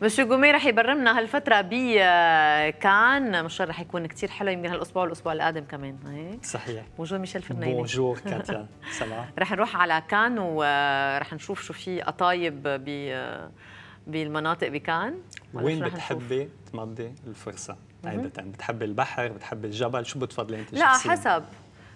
مسيو جومي رح يبرمنا هالفترة بكان، مش رح يكون كتير حلو، يمكن هالأسبوع والأسبوع القادم كمان هيك. صحيح. بونجور ميشيل فرنيني. بونجور كاتيا، سلام. رح نروح على كان ورح نشوف شو في قطايب بالمناطق بكان. وين بتحبي تمضي الفرصة؟ عادة بتحبي البحر، بتحبي الجبل، شو بتفضلي انت لا شخصيا؟ حسب.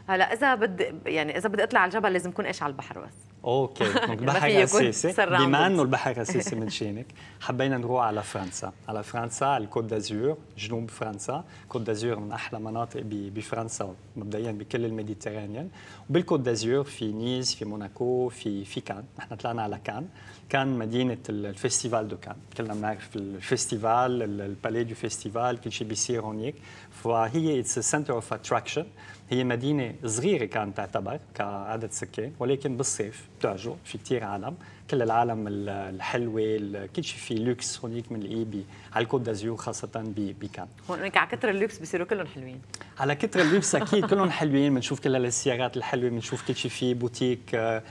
هلا اذا بدي اطلع على الجبل لازم اكون ايش على البحر بس. اوكي، البحر اساسي. بما انه البحر اساسي من شينك، حبينا نروح على فرنسا، على الكوت دازور، جنوب فرنسا. كوت دازور من احلى مناطق بفرنسا مبدئيا بكل الميديترانيان، وبالكوت دازور في نيس، في موناكو، في كان. نحن طلعنا على كان مدينه الفستيفال دو كان، كلنا بنعرف الفستيفال، البالي دو فستيفال، كل شيء بيصير هونيك. فهي اتس سنتر اوف اتراكشن. هي مدينة صغيرة كانت تعتبر كعدد سكان، ولكن بالصيف بتعجب، في كثير عالم، كل العالم الحلوة، كل شيء في لوكس هونيك بنلاقيه على الكوت دازور خاصة بكان. هونيك على كتر اللوكس بصيروا كلهم حلوين. على كتر اللوكس أكيد كلهم حلوين، بنشوف كل السيارات الحلوة، بنشوف كل شيء في بوتيك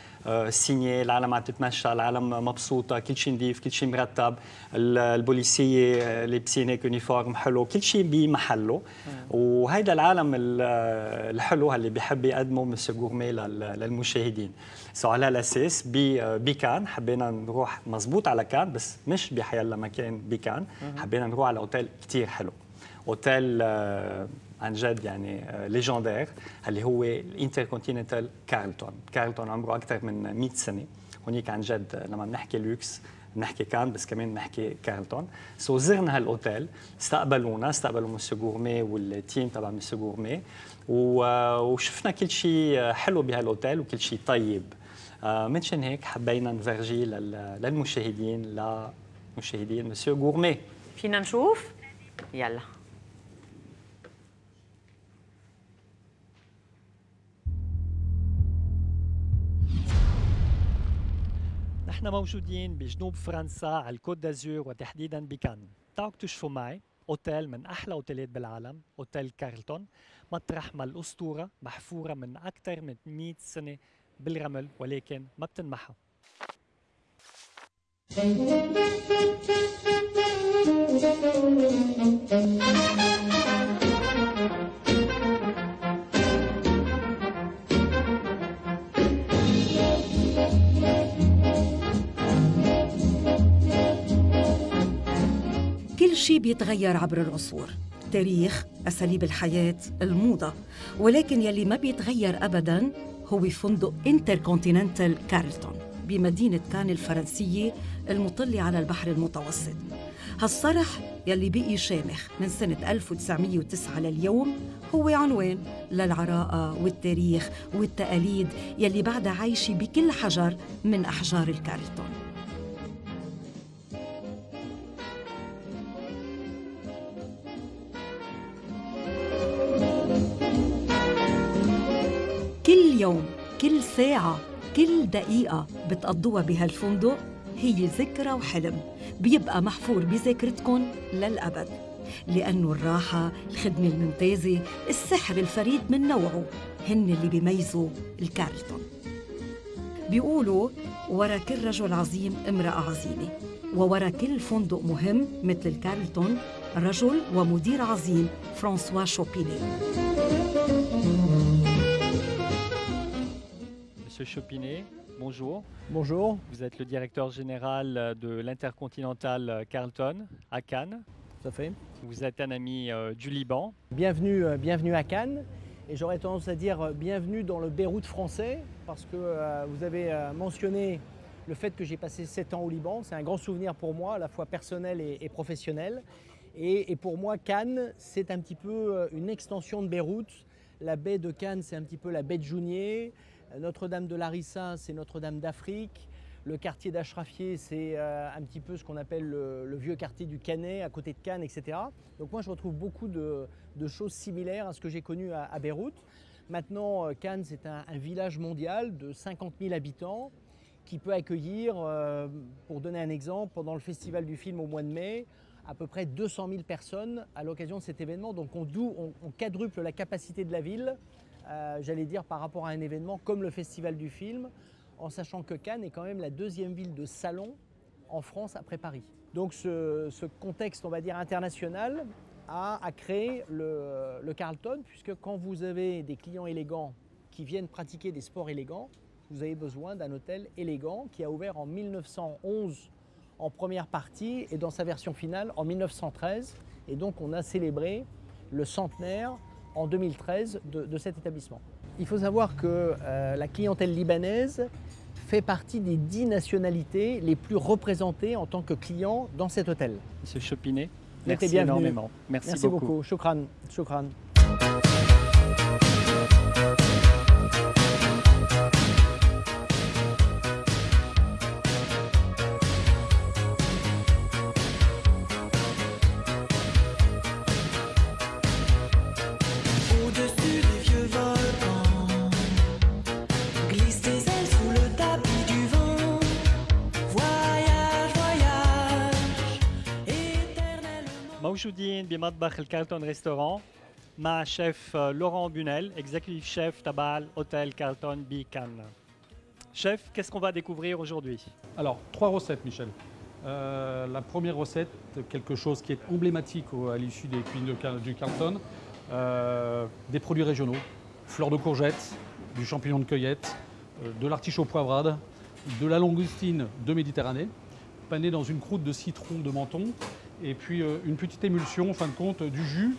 سينيه، العالم عم تتمشى، العالم مبسوطة، كل شيء نظيف، كل شيء مرتب، البوليسية لابسين هيك يونيفورم حلو، كل شيء بمحله. وهيدا العالم الحلو اللي بيحب يقدمه مسيو غورمي للمشاهدين. على الاساس بكان حبينا نروح مزبوط على كان، بس مش بحيلا مكان بكان، حبينا نروح على اوتيل كثير حلو، اوتيل عن جد يعني ليجندير، اللي هو الانتركونتيننتال كارلتون. كارلتون عمره اكثر من 100 سنه. هونيك عن جد لما بنحكي لوكس بنحكي كان، بس كمان بنحكي كارلتون. زرنا هالاوتيل، استقبلوا مسيو غورمي والتيم تبع مسيو غورمي، وشفنا كل شيء حلو بهالاوتيل وكل شيء طيب. منشان هيك حبينا نفرجي للمشاهدين مشاهدين مسيو غورمي. فينا نشوف؟ يلا. نحن موجودين بجنوب فرنسا على الكوت دازور وتحديدا بكان. تعالوا تشوفوا معي اوتيل من احلى اوتيلات بالعالم، اوتيل كارلتون، مطرح ما الاسطوره محفوره من اكثر من 100 سنه بالرمل، ولكن ما بتنمحى. كل شيء بيتغير عبر العصور، تاريخ، أساليب الحياة، الموضة، ولكن يلي ما بيتغير أبداً هو فندق انتركونتيننتال كارلتون بمدينة كان الفرنسية المطلة على البحر المتوسط. هالصرح يلي بقي شامخ من سنة 1909 لليوم هو عنوان للعراقة والتاريخ والتقاليد يلي بعدها عايشة بكل حجر من أحجار الكارلتون. كل يوم، كل ساعة، كل دقيقة بتقضوها بهالفندق هي ذكرى وحلم بيبقى محفور بذاكرتكن للأبد، لأنه الراحة، الخدمة الممتازة، السحر الفريد من نوعه هن اللي بيميزوا الكارلتون. بيقولوا ورا كل رجل عظيم امرأة عظيمة، وورا كل فندق مهم مثل الكارلتون رجل ومدير عظيم، فرانسوا شوبيني. Monsieur Chopinet, bonjour. Bonjour. Vous êtes le directeur général de l'Intercontinental Carlton à Cannes. Tout à fait. Vous êtes un ami du Liban. Bienvenue à Cannes. Et j'aurais tendance à dire bienvenue dans le Beyrouth français, parce que vous avez mentionné le fait que j'ai passé 7 ans au Liban. C'est un grand souvenir pour moi, à la fois personnel et professionnel. Et pour moi, Cannes, c'est un petit peu une extension de Beyrouth. La baie de Cannes, c'est un petit peu la baie de Jounier. Notre-Dame de Larissa, c'est Notre-Dame d'Afrique. Le quartier d'Achrafieh, c'est un petit peu ce qu'on appelle le vieux quartier du Canet, à côté de Cannes, etc. Donc moi, je retrouve beaucoup de choses similaires à ce que j'ai connu à Beyrouth. Maintenant, Cannes, c'est un village mondial de 50 000 habitants qui peut accueillir, pour donner un exemple, pendant le festival du film au mois de mai, à peu près 200 000 personnes à l'occasion de cet événement. Donc on quadruple la capacité de la ville. J'allais dire par rapport à un événement comme le Festival du film, en sachant que Cannes est quand même la deuxième ville de salon en France après Paris. Donc ce contexte, on va dire, international a créé le Carlton, puisque quand vous avez des clients élégants qui viennent pratiquer des sports élégants, vous avez besoin d'un hôtel élégant qui a ouvert en 1911 en première partie et dans sa version finale en 1913. Et donc on a célébré le centenaire en 2013 de cet établissement. Il faut savoir que la clientèle libanaise fait partie des 10 nationalités les plus représentées en tant que clients dans cet hôtel. Monsieur Chopinet, Vous êtes merci bienvenu. énormément. Merci beaucoup. Shukran. Shukran. Au-dessus des vieux volcans, glisse tes ailes sous le tapis du vent. Voyage, voyage, éternellement. موجودين بمطبخ الكارلتون ريستوران مع شيف لوران بونيل, executive chef تبع الأوتيل كارلتون بكان. Chef, qu'est-ce qu'on va découvrir aujourd'hui? Alors, 3 recettes, Michel. La première recette, quelque chose qui est emblématique à l'issue des cuisines du Carlton, des produits régionaux, fleurs de courgettes, du champignon de cueillette, de l'artichaut poivrade, de la langoustine de Méditerranée, panée dans une croûte de citron de menton, et puis une petite émulsion, en fin de compte, du jus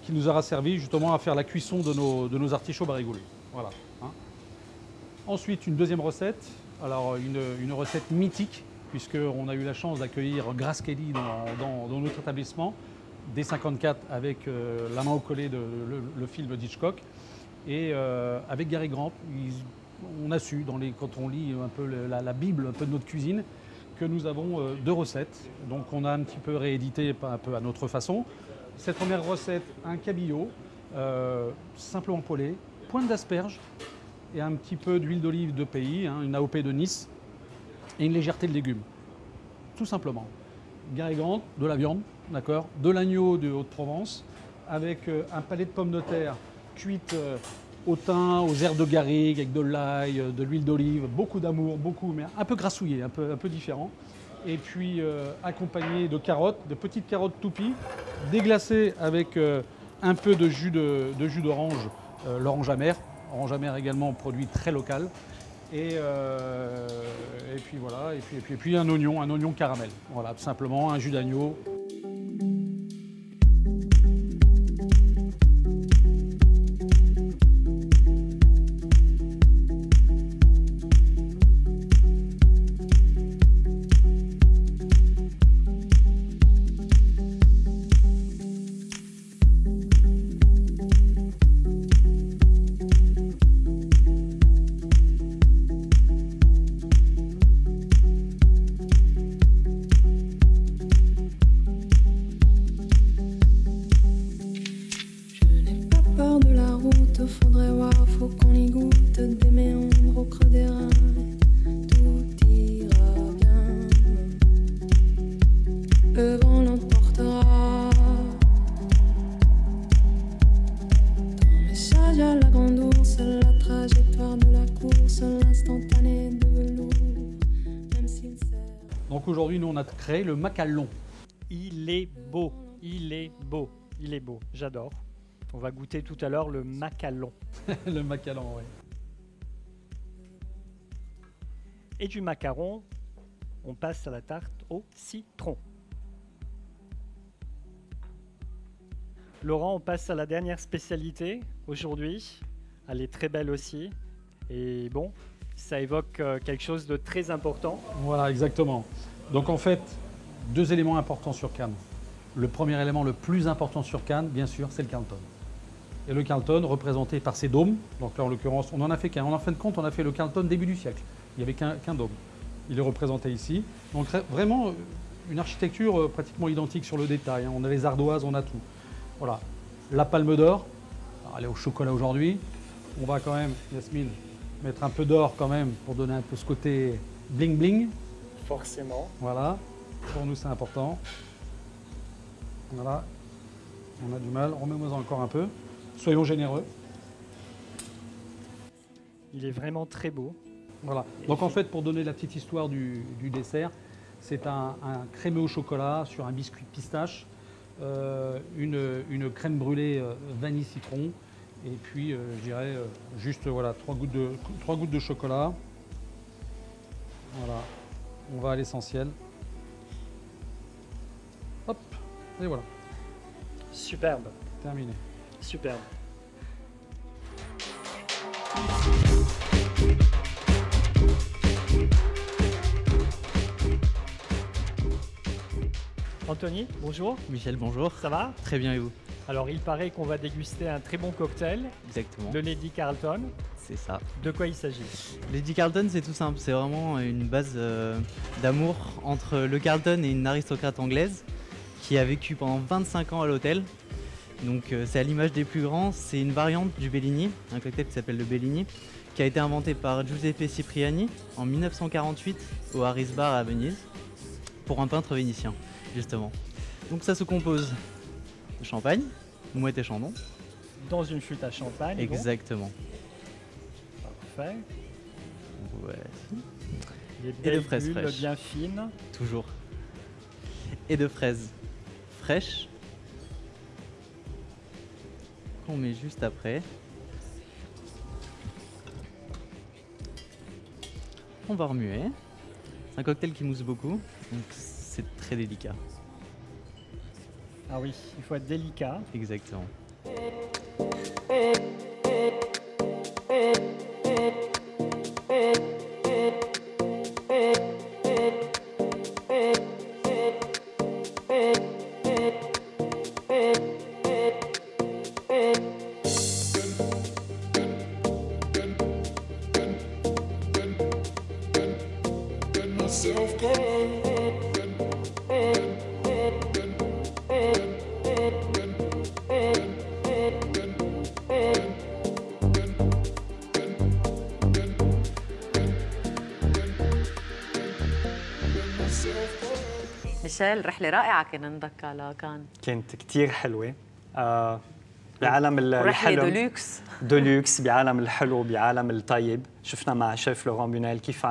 qui nous aura servi justement à faire la cuisson de nos artichauts barigoulés. Voilà. Hein. Ensuite, une deuxième recette, alors une recette mythique, puisqu'on a eu la chance d'accueillir Grace Kelly dans notre établissement, dès 1954, avec La main au collet, le film d'Hitchcock. Et avec Gary Grant, on a su, quand on lit un peu la Bible un peu de notre cuisine, que nous avons 2 recettes. Donc on a un petit peu réédité un peu à notre façon. Cette première recette, un cabillaud, simplement poêlé, pointe d'asperge et un petit peu d'huile d'olive de pays, hein, une AOP de Nice, et une légèreté de légumes. Tout simplement. Gary Grant, de la viande, d'accord, de l'agneau de Haute-Provence, avec un palais de pommes de terre cuites au thym, aux herbes de garrigue, avec de l'ail, de l'huile d'olive, beaucoup d'amour, mais un peu grassouillé, un peu différent. Et puis accompagné de carottes, de petites carottes toupies, déglacées avec un peu de jus d'orange, l'orange amère. Orange amère également, produit très local. Et puis voilà, et puis un oignon caramel. Voilà, tout simplement, un jus d'agneau. Faudrait voir, faut qu'on y goûte des méandres au creux des reins. Tout ira bien. Le vent l'emportera. Ton message à la grande ours, la trajectoire de la course, l'instantané de velours, même s'il sert. Donc aujourd'hui, nous, on a créé le macalon. Il est beau, il est beau, il est beau, j'adore. On va goûter tout à l'heure le macalon. Le macalon, oui. Et du macaron, on passe à la tarte au citron. Laurent, on passe à la dernière spécialité aujourd'hui. Elle est très belle aussi. Et bon, ça évoque quelque chose de très important. Voilà, exactement. Donc en fait, 2 éléments importants sur Cannes. Le premier élément le plus important sur Cannes, bien sûr, c'est le Carlton. Et le Carlton, représenté par ces dômes, donc là en l'occurrence, on n'en a fait qu'un. En fin de compte, on a fait le Carlton début du siècle. Il n'y avait qu'un dôme. Il est représenté ici. Donc vraiment une architecture pratiquement identique sur le détail. On a les ardoises, on a tout. Voilà. La palme d'or, elle est au chocolat aujourd'hui. On va quand même, Yasmine, mettre un peu d'or quand même pour donner un peu ce côté bling bling. Forcément. Voilà. Pour nous, c'est important. Voilà. On a du mal. Remets-moi encore un peu. Soyons généreux. Il est vraiment très beau. Voilà. Donc en fait, pour donner la petite histoire du dessert, C'est un crémeux au chocolat sur un biscuit pistache, une crème brûlée vanille citron, et puis je dirais juste voilà 3 gouttes de chocolat. Voilà, on va à l'essentiel. Hop, et voilà, Superbe, terminé. superbe. Anthony, bonjour, Michel, bonjour. ça va? Très bien, et vous? Alors il paraît qu'on va déguster un très bon cocktail Exactement, de Lady Carlton. c'est ça. De quoi il s'agit? Lady Carlton, c'est tout simple. C'est vraiment une base d'amour entre le Carlton et une aristocrate anglaise qui a vécu pendant 25 ans à l'hôtel. Donc c'est à l'image des plus grands. C'est une variante du Bellini, un cocktail qui s'appelle le Bellini, qui a été inventé par Giuseppe Cipriani en 1948 au Harris Bar à Venise pour un peintre vénitien, justement. Donc ça se compose de champagne, mouette et chandon. Dans une flûte à champagne. donc. Exactement. Parfait. Ouais, Des Et de belles fraises bulles fraîches. bien fines. toujours. Et de fraises fraîches qu'on met juste après. On va remuer. C'est un cocktail qui mousse beaucoup, donc c'est très délicat. Ah oui, il faut être délicat. Exactement. ميشيل، رحلة رائعة كان عندك على كان، كانت كتير حلوة. بعالم ورحلة الحلم دولوكس. دولوكس، بعالم الحلو، بعالم الطيب. شفنا مع شيف لوران بونيل كيف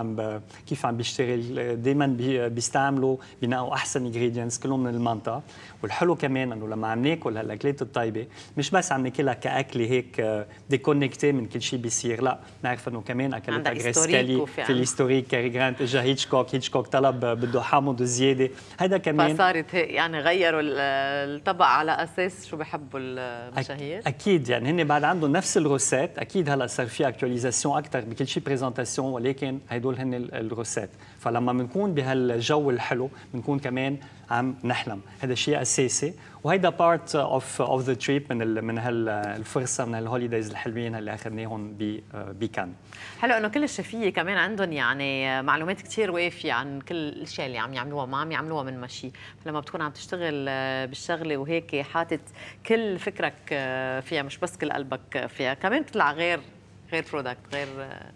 عم بيشتغل. دائما بيستعملوا بينقوا احسن انجريدينتس كلهم من المنطقه. والحلو كمان انه لما عم ناكل هالاكلات الطيبه مش بس عم ناكلها كاكله هيك ديكونكتي من كل شيء بيصير، لا، نعرف انه كمان اكلتها عندها غريسكالي في الهيستوريك. كاري جرانت اجى هيتشكوك طلب بده حامض زياده، هذا كمان فصارت هيك يعني غيروا الطبق على اساس شو بحبوا المشاهير. اكيد يعني هن بعد عندهم نفس الروسيت. اكيد هلا صار في اكتواليزاسيون اكثر بكل شيء بريزنتاسيون، ولكن هدول هن الروسيت. فلما بنكون بهالجو الحلو بنكون كمان عم نحلم. هذا شيء اساسي، وهيدا بارت اوف ذا تريب من هالفرصه، من الهوليديز الحلوين اللي اخذناهم بكان. حلو انه كل الشفيه كمان عندهم يعني معلومات كثير وافيه عن كل الاشياء اللي عم يعملوها، ما عم يعملوها من مشي. فلما بتكون عم تشتغل بالشغله وهيك حاطط كل فكرك فيها، مش بس كل قلبك فيها، كمان بتطلع غير برودكت، غير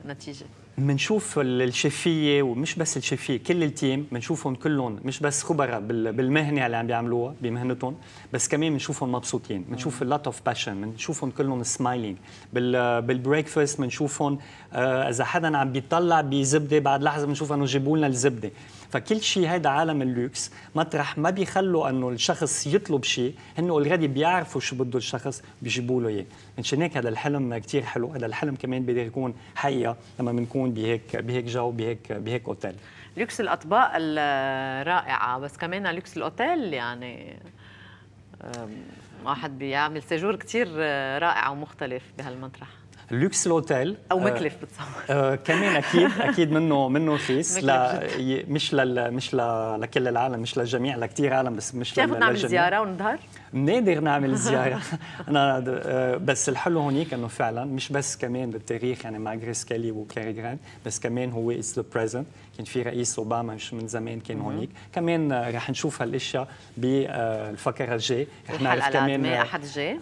نتيجه. بنشوف الشفيه، ومش بس الشفيه، كل التيم بنشوفهم كلهم مش بس خبراء بالمهنه اللي عم بيعملوها بمهنتهم، بس كمان بنشوفهم مبسوطين. بنشوف اللوت اوف باشن، بنشوفهم كلهم سمايلينج. بالبريكفاست بنشوفهم اذا حدا عم بيطلع بزبده بعد لحظه بنشوف انه جيبوا لنا الزبده. فكل شيء هيدا عالم اللوكس، مطرح ما بيخلوا انه الشخص يطلب شيء، هن اوريدي بيعرفوا شو بده الشخص بيجيبوا له اياه. منشان هيك هذا الحلم كثير حلو. هذا الحلم كمان بيقدر يكون حقيقه لما بنكون بهيك جو، بهيك اوتيل. لوكس الاطباق الرائعه، بس كمان لوكس الاوتيل يعني واحد بيعمل سيجور كثير رائع ومختلف بهالمطرح. لوكس الاوتيل او مكلف بتصور. كمان اكيد منه رخيص. مش لكل العالم، مش للجميع، لكثير عالم، بس مش للجميع. نعمل زياره ونظهر؟ بنقدر نعمل زياره. انا بس الحلو هونيك انه فعلا مش بس كمان بالتاريخ، يعني مع غريسكالي وكاري جراند، بس كمان هو اتس ذا بريزنت. كان في رئيس اوباما مش من زمان كان هونيك. كمان رح نشوف هالاشياء بالفقره الجاي. رح نعرف كمان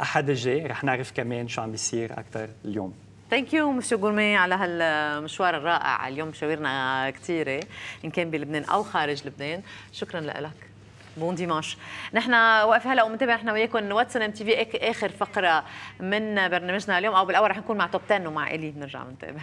احد الجاي رح نعرف كمان شو عم بيصير اكثر اليوم. ثانك يو مسيو غورمي على هالمشوار الرائع. اليوم مشاورنا كثيره ان كان بلبنان او خارج لبنان. شكرا لك. بون ديماش. نحن واقف هلا ومنتبه نحن وياكم واتس ان ام تي في اخر فقره من برنامجنا اليوم، او بالاول رح نكون مع توب 10 ومع الي بنرجع بنتابع.